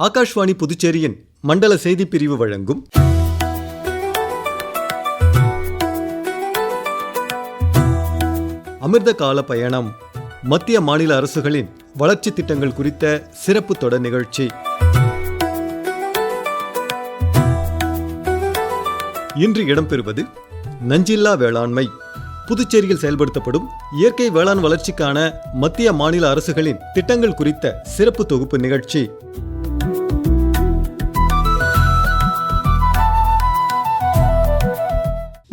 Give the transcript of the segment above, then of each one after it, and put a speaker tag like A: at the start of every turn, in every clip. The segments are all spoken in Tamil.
A: ஆகாஷ்வாணி புதுச்சேரியின் மண்டல செய்திப் பிரிவு வழங்கும் அமிர்த கால பயணம், மத்திய மாநில அரசுகளின் வளர்ச்சி திட்டங்கள் குறித்த சிறப்பு தொடர் நிகழ்ச்சி. இன்று இடம்பெறுவது நஞ்சில்லா வேளாண்மை. புதுச்சேரியில் செயல்படுத்தப்படும் இயற்கை வேளாண் வளர்ச்சிக்கான மத்திய மாநில அரசுகளின் திட்டங்கள் குறித்த சிறப்பு தொகுப்பு நிகழ்ச்சி.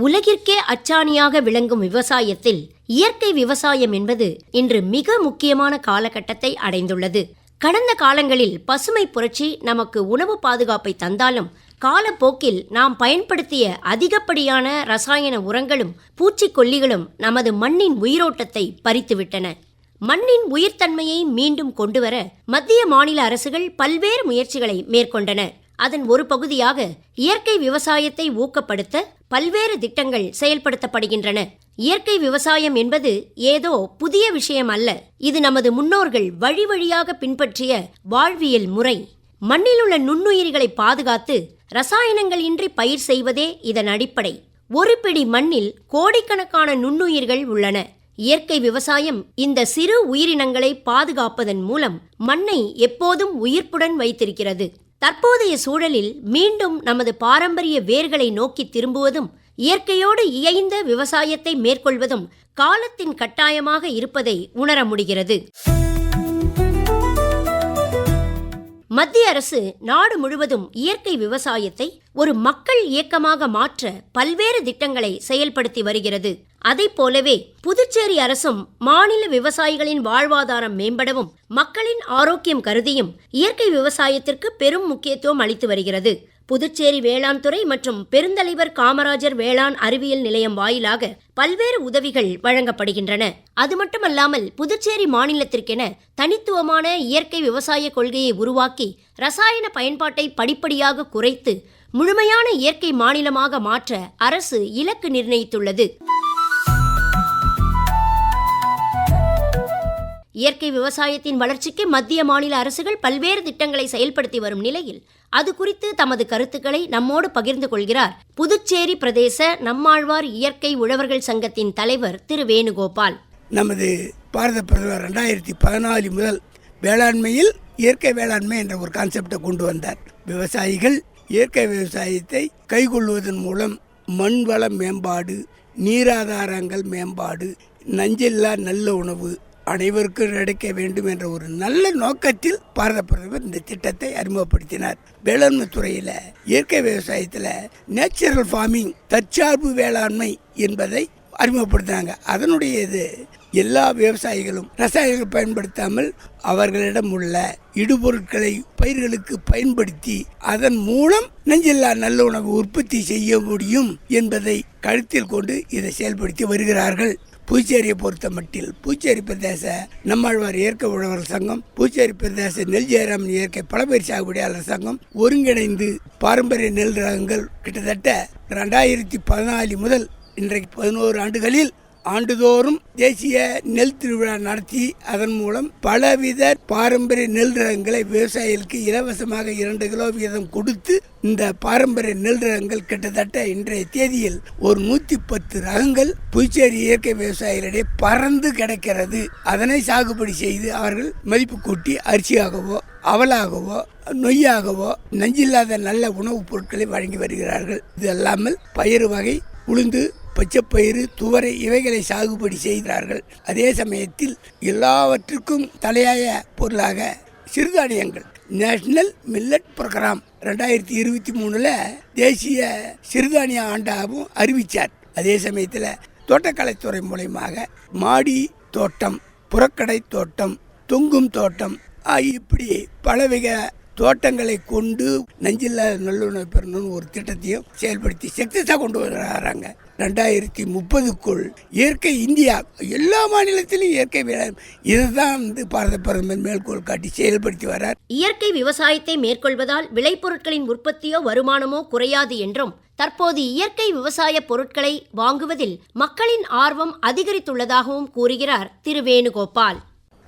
B: உலகிற்கே அச்சாணியாக விளங்கும் விவசாயத்தில் இயற்கை விவசாயம் என்பது இன்று மிக முக்கியமான காலகட்டத்தை அடைந்துள்ளது. கடந்த காலங்களில் பசுமை புரட்சி நமக்கு உணவு பாதுகாப்பை தந்தாலும், காலப்போக்கில் நாம் பயன்படுத்திய அதிகப்படியான ரசாயன உரங்களும் பூச்சிக்கொல்லிகளும் நமது மண்ணின் உயிரோட்டத்தை பறித்துவிட்டன. மண்ணின் உயிர்த்தன்மையை மீண்டும் கொண்டுவர மத்திய மாநில அரசுகள் பல்வேறு முயற்சிகளை மேற்கொண்டன. அதன் ஒரு பகுதியாக இயற்கை விவசாயத்தை ஊக்கப்படுத்த பல்வேறு திட்டங்கள் செயல்படுத்தப்படுகின்றன. இயற்கை விவசாயம் என்பது ஏதோ புதிய விஷயம் அல்ல. இது நமது முன்னோர்கள் வழி வழியாக பின்பற்றிய வாழ்வியல் முறை. மண்ணில் உள்ள நுண்ணுயிரிகளை பாதுகாத்து ரசாயனங்கள் இன்றி பயிர் செய்வதே இதன் அடிப்படை. ஒரு பிடி மண்ணில் கோடிக்கணக்கான நுண்ணுயிர்கள் உள்ளன. இயற்கை விவசாயம் இந்த சிறு உயிரினங்களை பாதுகாப்பதன் மூலம் மண்ணை எப்போதும் உயிர்ப்புடன் வைத்திருக்கிறது. தற்போதைய சூழலில் மீண்டும் நமது பாரம்பரிய வேர்களை நோக்கி திரும்புவதும் இயற்கையோடு இயைந்த விவசாயத்தை மேற்கொள்வதும் காலத்தின் கட்டாயமாக இருப்பதை உணர முடிகிறது. மத்திய அரசு நாடு முழுவதும் இயற்கை விவசாயத்தை ஒரு மக்கள் இயக்கமாக மாற்ற பல்வேறு திட்டங்களை செயல்படுத்தி வருகிறது. அதைப் போலவே புதுச்சேரி அரசும் மாநில விவசாயிகளின் வாழ்வாதாரம் மேம்படவும் மக்களின் ஆரோக்கியம் கருதியும் இயற்கை விவசாயத்திற்கு பெரும் முக்கியத்துவம் அளித்து வருகிறது. புதுச்சேரி வேளாண் துறை மற்றும் பெருந்தலைவர் காமராஜர் வேளாண் அறிவியல் நிலையம் வாயிலாக பல்வேறு உதவிகள் வழங்கப்படுகின்றன. அது மட்டுமல்லாமல் புதுச்சேரி மாநிலத்திற்கென தனித்துவமான இயற்கை விவசாய கொள்கையை உருவாக்கி ரசாயன பயன்பாட்டை படிப்படியாக குறைத்து முழுமையான இயற்கை மாநிலமாக மாற்ற அரசு இலக்கு நிர்ணயித்துள்ளது. இயற்கை விவசாயத்தின் வளர்ச்சிக்கு மத்திய மாநில அரசுகள் பல்வேறு திட்டங்களை செயல்படுத்தி வரும் நிலையில் அது குறித்து தமது கருத்துக்களை நம்மோடு பகிர்ந்து கொள்கிறார் புதுச்சேரி பிரதேச நம்மாழ்வார் இயற்கை உழவர்கள் சங்கத்தின் தலைவர் திரு வேணுகோபால்.
C: நமது பாரத பிரதமர் 2014 முதல் வேளாண்மையில் இயற்கை வேளாண்மை என்ற ஒரு கான்செப்டை கொண்டு வந்தார். விவசாயிகள் இயற்கை விவசாயத்தை கைக்கொள்வதன் மூலம் மண் வள மேம்பாடு, நீராதாரங்கள் மேம்பாடு, நஞ்சில்லா நல்ல உணவு அனைவருக்கும் கிடைக்க வேண்டும் என்ற ஒரு நல்ல நோக்கத்தில் பாரத பிரதமர் இந்த திட்டத்தை அறிமுகப்படுத்தினார். வேளாண்மை துறையில் இயற்கை விவசாயத்தில் நேச்சுரல் ஃபார்மிங், தற்சார்பு வேளாண்மை என்பதை அறிமுகப்படுத்தினாங்க. அதனுடைய இது எல்லா விவசாயிகளும் ரசாயனங்கள் பயன்படுத்தாமல் அவர்களிடம் உள்ள இடுபொருட்களை பயிர்களுக்கு பயன்படுத்தி அதன் மூலம் நஞ்சில்லா நல்ல உணவு உற்பத்தி செய்ய முடியும் என்பதை கருத்தில் கொண்டு இதை செயல்படுத்தி வருகிறார்கள். புதுச்சேரியை பொறுத்த மட்டில் புதுச்சேரி பிரதேச நம்மாழ்வார் இயற்கை உழவர் சங்கம், புதுச்சேரி பிரதேச நெல் ஜெயராமன் இயற்கை பழப்பயிர் சாகுபடியாளர் சங்கம் ஒருங்கிணைந்து பாரம்பரிய நெல் ரகங்கள் கிட்டத்தட்ட 2014 முதல் இன்றைக்கு 11 ஆண்டுகளில் ஆண்டுதோறும் தேசிய நெல் திருவிழா நடத்தி அதன் மூலம் பலவித பாரம்பரிய நெல் ரகங்களை விவசாயிகளுக்கு இலவசமாக 2 கிலோ வீதம் கொடுத்து இந்த பாரம்பரிய நெல் ரகங்கள் கிட்டத்தட்ட இன்றைய தேதியில் ஒரு 110 ரகங்கள் புதுச்சேரி இயற்கை விவசாயிகளிடையே பறந்து கிடக்கிறது. அதனை சாகுபடி செய்து அவர்கள் மதிப்பு கூட்டி அரிசியாகவோ அவலாகவோ நொய்யாகவோ நஞ்சில்லாத நல்ல உணவுப் பொருட்களை வழங்கி வருகிறார்கள். இது அல்லாமல் பயிறு வகை, உளுந்து, பச்சைப்பயிறு, துவரை இவைகளை சாகுபடி செய்கிறார்கள். அதே சமயத்தில் எல்லாவற்றுக்கும் தலையாய பொருளாக சிறுதானியங்கள் நேஷனல் மில்லட் ப்ரோக்ராம் 2023 தேசிய சிறுதானிய ஆண்டாகவும் அறிவித்தார். அதே சமயத்தில் தோட்டக்கலைத்துறை மூலமாக மாடி தோட்டம், புறக்கடை தோட்டம், தொங்கும் தோட்டம், இப்படி பலவகை தோட்டங்களை கொண்டு நஞ்சில்லா நல்லுணவு பெறணும்னு ஒரு திட்டத்தையும் செயல்படுத்தி சக்சஸாக கொண்டு வராங்க. 2030க்குள் இயற்கை இந்தியா எல்லா மாநிலத்திலும் இயற்கை வேளாண் இதுதான் பாரத பிரதமர் மேற்கோள் காட்டி செயல்படுத்தி வரார்.
B: இயற்கை விவசாயத்தை மேற்கொள்வதால் விளைபொருட்களின் உற்பத்தியோ வருமானமோ குறையாது என்றும், தற்போது இயற்கை விவசாய பொருட்களை வாங்குவதில் மக்களின் ஆர்வம் அதிகரித்துள்ளதாகவும் கூறுகிறார் திரு வேணுகோபால்.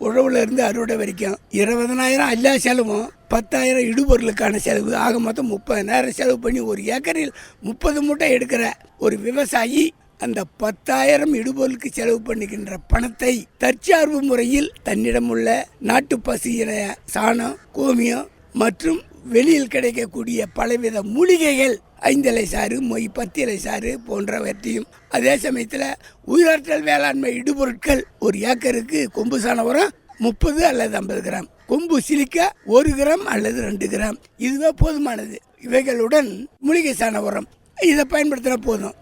C: உழவுல இருந்து அறுவடை வரைக்கும் 20,000 எல்லா செலவும், 10,000 இடுபொருளுக்கான செலவு, ஆக மொத்தம் 30,000 செலவு பண்ணி ஒரு ஏக்கரில் 30 மூட்டை எடுக்கிற ஒரு விவசாயி அந்த 10,000 இடுபொருளுக்கு செலவு பண்ணுகின்ற பணத்தை தற்சார்பு முறையில் தன்னிடமுள்ள நாட்டு பசுயின சாணம், கோமியம் மற்றும் வெளியில் கிடைக்கக்கூடிய பலவித மூலிகைகள், 5 இலை சாறு, மொய், 10 இலை சாறு போன்றவற்றையும், அதே சமயத்தில் உயிராற்றல் வேளாண்மை இடுபொருட்கள் ஒரு ஏக்கருக்கு கொம்பு சாண உரம் 30 அல்லது 50 கிராம், கொம்பு சிலிக்கா 1 கிராம் அல்லது 2 கிராம், இதுவே போதுமானது. இவைகளுடன் மூலிகை சாண உரம் இதை பயன்படுத்தினா போதும்.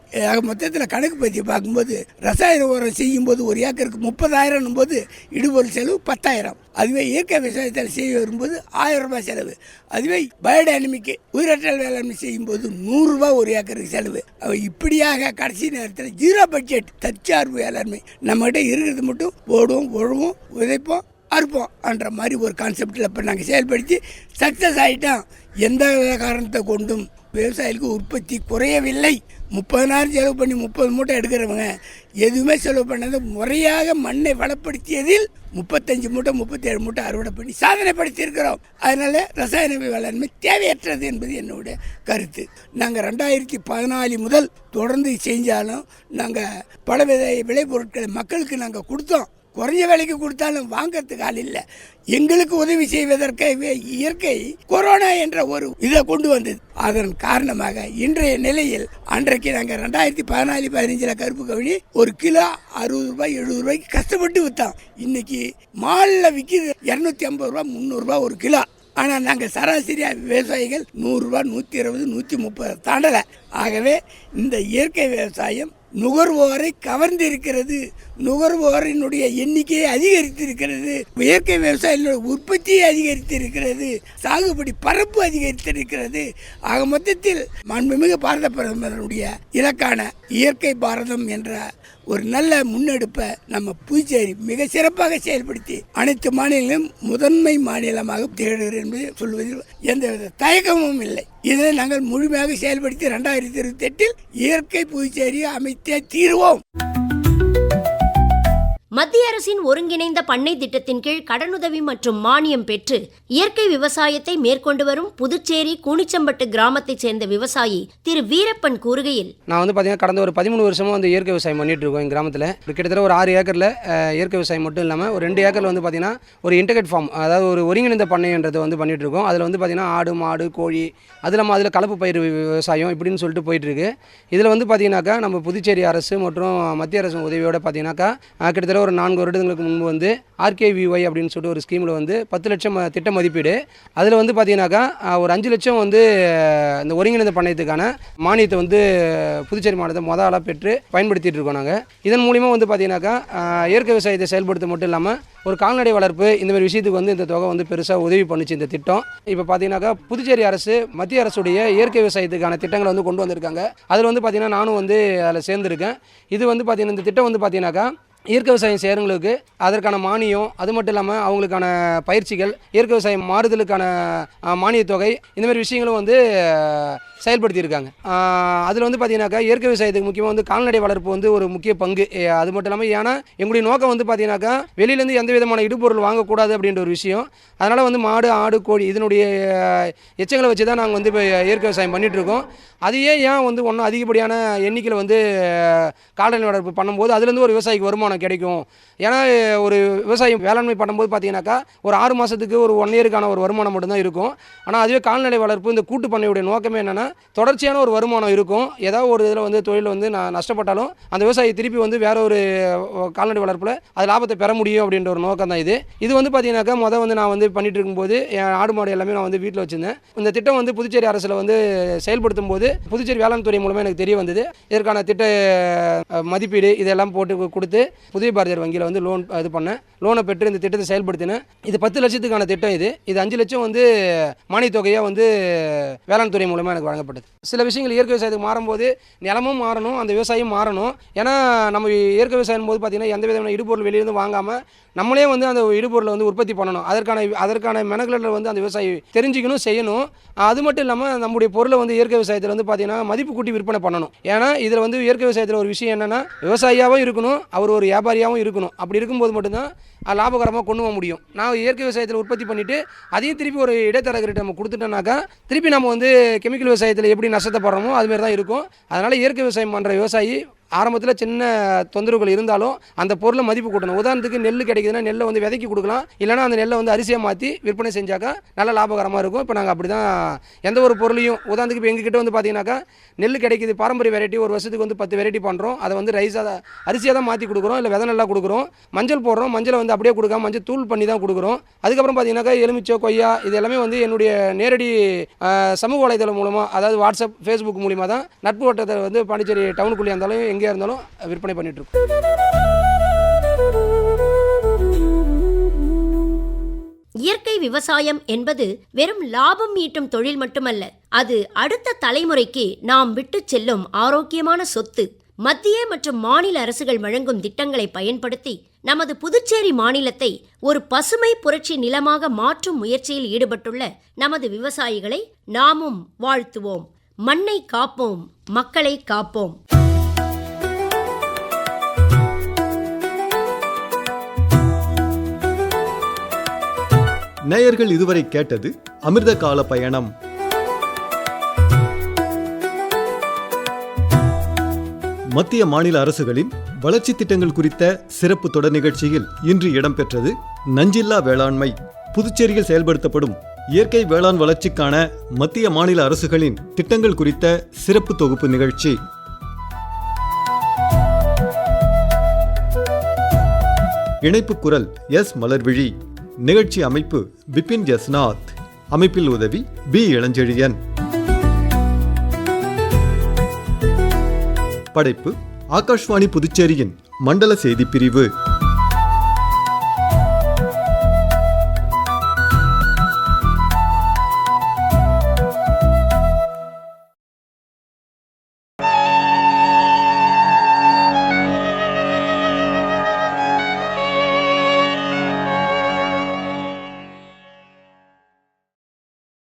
C: மொத்தத்தில் கணக்கு பற்றி பார்க்கும்போது ரசாயன உரம் செய்யும்போது ஒரு ஏக்கருக்கு 30,000 போது இடுபொருள் செலவு 10,000. அதுவே இயற்கை விவசாயத்தில் செய்ய வரும்போது 1,000 ரூபாய் செலவு. அதுவே பயோடைனமிக் உயிராற்றல் வேளாண்மை செய்யும்போது 100 ரூபாய் ஒரு ஏக்கருக்கு செலவு. இப்படியாக கடைசி நேரத்தில் 0 பட்ஜெட் தற்சார்பு வேளாண்மை, நம்மகிட்ட இருக்கிறது மட்டும் போடுவோம், உழவும், விதைப்போம், அறுப்போம் என்ற மாதிரி ஒரு கான்செப்டில் இப்போ நாங்கள் செயல்படுத்தி சக்ஸஸ் ஆகிட்டோம். எந்த காரணத்தை கொண்டும் விவசாயிகளுக்கு உற்பத்தி குறையவில்லை. 30,000 செலவு பண்ணி 30 மூட்டை எடுக்கிறவங்க எதுவுமே செலவு பண்ணாத முறையாக மண்ணை வளப்படுத்தியதில் 35 மூட்டை 37 மூட்டை அறுவடை பண்ணி சாதனை படுத்தியிருக்கிறோம். அதனால் ரசாயன வேளாண்மை தேவையற்றது என்பது என்னுடைய கருத்து. நாங்கள் 2014 முதல் தொடர்ந்து செஞ்சாலும் நாங்கள் பல விளைபொருட்களை மக்களுக்கு நாங்கள் கொடுத்தோம். குறைஞ்ச விலைக்கு கொடுத்தாலும் வாங்கிறதுக்கு ஆள் இல்லை. எங்களுக்கு உதவி செய்வதற்காகவே இயற்கை கொரோனா என்ற ஒரு இதை கொண்டு வந்தது. அதன் காரணமாக இன்றைய நிலையில் அன்றைக்கு நாங்கள் 2014-15 கருப்பு கவுனி ஒரு கிலோ 60 ரூபாய் 70 ரூபாய்க்கு கஷ்டப்பட்டு விற்றோம். இன்னைக்கு மாலில் விற்கிது 250 ரூபா 300 ரூபா ஒரு கிலோ. ஆனால் நாங்கள் சராசரியாக விவசாயிகள் 100 ரூபா 120 130 தாண்டலை. ஆகவே இந்த இயற்கை விவசாயம் நுகர்வோரை கவர்ந்திருக்கிறது, நுகர்வோரினுடைய எண்ணிக்கையை அதிகரித்திருக்கிறது, இயற்கை விவசாயிகளுடைய உற்பத்தியை அதிகரித்திருக்கிறது, சாகுபடி பரப்பு அதிகரித்திருக்கிறது. ஆக மொத்தத்தில் மாண்புமிகு பாரத பிரதமருடைய இலக்கான இயற்கை பாரதம் என்ற ஒரு நல்ல முன்னெடுப்பை நம்ம புதுச்சேரி மிக சிறப்பாக செயல்படுத்தி அனைத்து மாநிலங்களும் முதன்மை மாநிலமாக திகழ்கிறது என்பதை சொல்வதில் எந்தவித தயக்கமும் இல்லை. இதை நாங்கள் முழுமையாக செயல்படுத்தி 2028 இயற்கை புதுச்சேரியை அமைத்தே தீர்வோம்.
B: மத்திய அரசின் ஒருங்கிணைந்த பண்ணை திட்டத்தின் கீழ் கடனுதவி மற்றும் மானியம் பெற்று இயற்கை விவசாயத்தை மேற்கொண்டு வரும் புதுச்சேரி கூனிச்சம்பட்டு கிராமத்தைச் சேர்ந்த விவசாயி திரு வீரப்பன் கூறுகையில்,
D: நான் பார்த்தீங்கன்னா கடந்த ஒரு 13 வருஷமாக வந்து இயற்கை விவசாயம் பண்ணிட்டு இருக்கோம். எங்கள் கிராமத்தில் கிட்டத்தட்ட ஒரு 6 ஏக்கரில் இயற்கை விவசாயம் மட்டும் இல்லாமல் ஒரு 2 ஏக்கரில் வந்து பார்த்தீங்கன்னா ஒரு இன்டெகிரேட் ஃபார்ம், அதாவது ஒரு ஒருங்கிணைந்த பண்ணைன்றது வந்து பண்ணிட்டு இருக்கோம். அதில் வந்து பார்த்தீங்கன்னா ஆடு, மாடு, கோழி, அது இல்லாமல் அதில் கலப்பு பயிர் விவசாயம் இப்படின்னு சொல்லிட்டு போயிட்டுருக்கு. இதில் வந்து பார்த்தீங்கன்னாக்கா நம்ம புதுச்சேரி அரசு மற்றும் மத்திய அரசு உதவியோடு பார்த்தீங்கன்னாக்கா கிட்டத்தட்ட ஒரு 4 வருடங்களுக்கு முன்பு வந்து RKVY அப்படின்னு சொல்லிட்டு ஒரு ஸ்கீமில் வந்து 10 லட்சம் திட்ட மதிப்பீடு, அதில் வந்து பார்த்தீங்கன்னாக்கா ஒரு 5 லட்சம் வந்து இந்த ஒருங்கிணைந்த பண்ணையத்துக்கான மானியத்தை வந்து புதுச்சேரி மாநிலத்தை ஆளாக பெற்று பயன்படுத்திகிட்டு இருக்கோம். நாங்கள் இதன் மூலிமா வந்து பார்த்தீங்கன்னாக்கா இயற்கை விவசாயத்தை செயல்படுத்த மட்டும் இல்லாமல் ஒரு கால்நடை வளர்ப்பு இந்த மாதிரி விஷயத்துக்கு வந்து இந்த தொகை வந்து பெருசாக உதவி பண்ணிச்சு இந்த திட்டம். இப்போ பார்த்தீங்கன்னாக்கா புதுச்சேரி அரசு மத்திய அரசுடைய இயற்கை விவசாயத்துக்கான திட்டங்களை வந்து கொண்டு வந்திருக்காங்க. அதில் வந்து பார்த்தீங்கன்னா நானும் வந்து அதில் சேர்ந்துருக்கேன். இது வந்து பார்த்தீங்கன்னா இந்த திட்டம் வந்து பார்த்தீங்கன்னாக்கா இயற்கை விவசாயம் செய்கிறவங்களுக்கு அதற்கான மானியம், அது மட்டும் இல்லாமல் அவங்களுக்கான பயிற்சிகள், இயற்கை விவசாயம் மாறுதலுக்கான மானியத் தொகை, இந்த மாதிரி விஷயங்களும் வந்து செயல்படுத்தியிருக்காங்க. அதில் வந்து பார்த்தீங்கன்னாக்கா இயற்கை விவசாயத்துக்கு முக்கியமாக வந்து கால்நடை வளர்ப்பு வந்து ஒரு முக்கிய பங்கு. அது மட்டும் இல்லாமல் ஏன்னா எங்களுடைய நோக்கம் வந்து பார்த்தீங்கன்னாக்கா வெளியிலேருந்து எந்த விதமான இடுபொருள் வாங்கக்கூடாது அப்படின்ற ஒரு விஷயம். அதனால் வந்து மாடு, ஆடு, கோழி இதனுடைய எச்சங்களை வச்சு தான் நாங்கள் வந்து இப்போ இயற்கை விவசாயம் பண்ணிகிட்ருக்கோம். அதையே ஏன் வந்து ஒன்றும் அதிகப்படியான எண்ணிக்கையில் வந்து கால்நடை வளர்ப்பு பண்ணும்போது அதுலேருந்து ஒரு விவசாயிக்கு வருமானம் கிடைக்கும். ஏன்னா ஒரு விவசாயம் வேளாண்மை பண்ணும்போது பார்த்தீங்கன்னாக்கா ஒரு 6 மாதத்துக்கு ஒரு 1 இயருக்கான ஒரு வருமானம் மட்டும்தான் இருக்கும். ஆனால் அதுவே கால்நடை வளர்ப்பு இந்த கூட்டு பண்ணையுடைய நோக்கமே என்னென்னா தொடர்ச்சியான ஒரு வருமானம் இருக்கும். ஏதாவது ஒரு இதில் வந்து தொழில் வந்து நான் நஷ்டப்பட்டாலும் அந்த விவசாயி திருப்பி வந்து வேற ஒரு கால்நடை வளர்ப்பில் அது லாபத்தை பெற முடியும் அப்படின்ற ஒரு நோக்கம் தான் இது. இது வந்து பார்த்தீங்கன்னாக்கா வந்து நான் வந்து பண்ணிட்டு இருக்கும்போது என் ஆடு மாடு எல்லாமே நான் வந்து வீட்டில் வச்சுருந்தேன். இந்த திட்டம் வந்து புதுச்சேரி அரசில் வந்து செயல்படுத்தும் போது புதுச்சேரி வேளாண் துறை மூலமாக எனக்கு தெரிய வந்தது. இதற்கான திட்ட மதிப்பீடு இதெல்லாம் போட்டு கொடுத்து புதிய பாரதியார் வங்கியில் வந்து லோன் இது பண்ணேன். லோனை பெற்று இந்த திட்டத்தை செயல்படுத்தினேன். இது 10 லட்சத்துக்கான திட்டம். இது 5 லட்சம் வந்து மானியத் தொகையாக வந்து வேளாண் துறை மூலமாக எனக்கு வழங்கப்பட்டது. சில விஷயங்கள் இயற்கை விவசாயத்துக்கு மாறும்போது நிலமும் மாறணும், அந்த விவசாயம் மாறணும். ஏன்னா நம்ம இயற்கை விவசாயம் போது பார்த்திங்கன்னா எந்த விதமான இடுபொருள் வெளியிருந்து வாங்காமல் நம்மளே வந்து அந்த இடுபொருளை வந்து உற்பத்தி பண்ணணும். அதற்கான மெனக்களில் வந்து அந்த விவசாயி தெரிஞ்சுக்கணும், செய்யணும். அது மட்டும் இல்லாமல் நம்முடைய பொருளை வந்து இயற்கை விவசாயத்தில் வந்து பார்த்திங்கன்னா மதிப்பு கூட்டி விற்பனை பண்ணணும். ஏன்னா இதில் வந்து இயற்கை விவசாயத்தில் ஒரு விஷயம் என்னென்னா விவசாயியாகவும் இருக்கணும், அவர் ஒரு வியாபாரியாகவும் இருக்கணும். அப்படி இருக்கும்போது மட்டும்தான் லாபகரமாக கொண்டு போக முடியும். நான் இயற்கை விவசாயத்தில் உற்பத்தி பண்ணிவிட்டு அதையும் திருப்பி ஒரு இடைத்தரகர்கிட்ட நம்ம கொடுத்துட்டோம்னாக்கா திருப்பி நம்ம வந்து கெமிக்கல் விவசாயத்தில் எப்படி நஷ்டத்தை படுறோமோ அதுமாரி தான் இருக்கும். அதனால் இயற்கை விவசாயம் பண்ணுற விவசாயி ஆரம்பத்தில் சின்ன தொந்தரவுகள் இருந்தாலும் அந்த பொருளை மதிப்பு கூட்டணும். உதாரணத்துக்கு நெல் கிடைக்குதுன்னா நெல்லை வந்து விதைக்கி கொடுக்கலாம், இல்லைனா அந்த நெல்லை வந்து அரிசியாக மாற்றி விற்பனை செஞ்சாக்கா நல்ல லாபகரமாக இருக்கும். இப்போ நாங்கள் அப்படி தான் எந்த ஒரு பொருளையும் உதாரணத்துக்கு இப்போ எங்ககிட்ட வந்து பார்த்தீங்கன்னாக்கா நெல் கிடைக்குது, பாரம்பரிய வெரைட்டி ஒரு வருஷத்துக்கு வந்து 10 வெரைட்டி பண்ணுறோம். அதை வந்து அரிசியாக தான் மாற்றி கொடுக்குறோம், இல்லை விதை நல்லா கொடுக்குறோம். மஞ்சள் போடுறோம், மஞ்சளை வந்து அப்படியே கொடுக்காம மஞ்சள் தூள் பண்ணி தான் கொடுக்குறோம். அதுக்கப்புறம் பார்த்தீங்கன்னாக்கா எலுமிச்சோ, கொய்யா இது எல்லாமே வந்து என்னுடைய நேரடி சமூக வலைதளம் மூலமாக, அதாவது வாட்ஸ்அப், ஃபேஸ்புக் மூலிமா தான் நட்பு வட்டத்தை வந்து பாண்டிச்சேரி டவுனுக்குள்ளே இருந்தாலும் எங்கே இருந்தாலும் விற்பனை பண்ணிட்டு இருக்கோம்.
B: இயற்கை விவசாயம் என்பது வெறும் லாபம் ஈட்டும் தொழில் மட்டுமல்ல, அது அடுத்த தலைமுறைக்கு நாம் விட்டு செல்லும் ஆரோக்கியமான சொத்து. மத்திய மற்றும் மாநில அரசுகள் வழங்கும் திட்டங்களை பயன்படுத்தி நமது புதுச்சேரி மாநிலத்தை ஒரு பசுமை புரட்சி நிலமாக மாற்றும் முயற்சியில் ஈடுபட்டுள்ள நமது விவசாயிகளை நாமும் வாழ்த்துவோம். மண்ணை காப்போம், மக்களை காப்போம்.
A: நேயர்கள் இதுவரை கேட்டது அமிர்த கால பயணம். மத்திய மாநில அரசுகளின் வளர்ச்சி திட்டங்கள் குறித்த சிறப்பு தொடர் நிகழ்ச்சியில் இன்று இடம்பெற்றது நஞ்சில்லா வேளாண்மை. புதுச்சேரியில் செயல்படுத்தப்படும் இயற்கை வேளாண் வளர்ச்சிக்கான மத்திய மாநில அரசுகளின் திட்டங்கள் குறித்த சிறப்பு தொகுப்பு நிகழ்ச்சி. இணைப்பு குரல் எஸ். மலர்விழி. நிகழ்ச்சி அமைப்பு பிபின் ஜஸ்நாத். அமைப்பில் உதவி பி. இளஞ்செழியன். படைப்பு ஆகாஷ்வாணி புதுச்சேரியின் மண்டல செய்தி பிரிவு.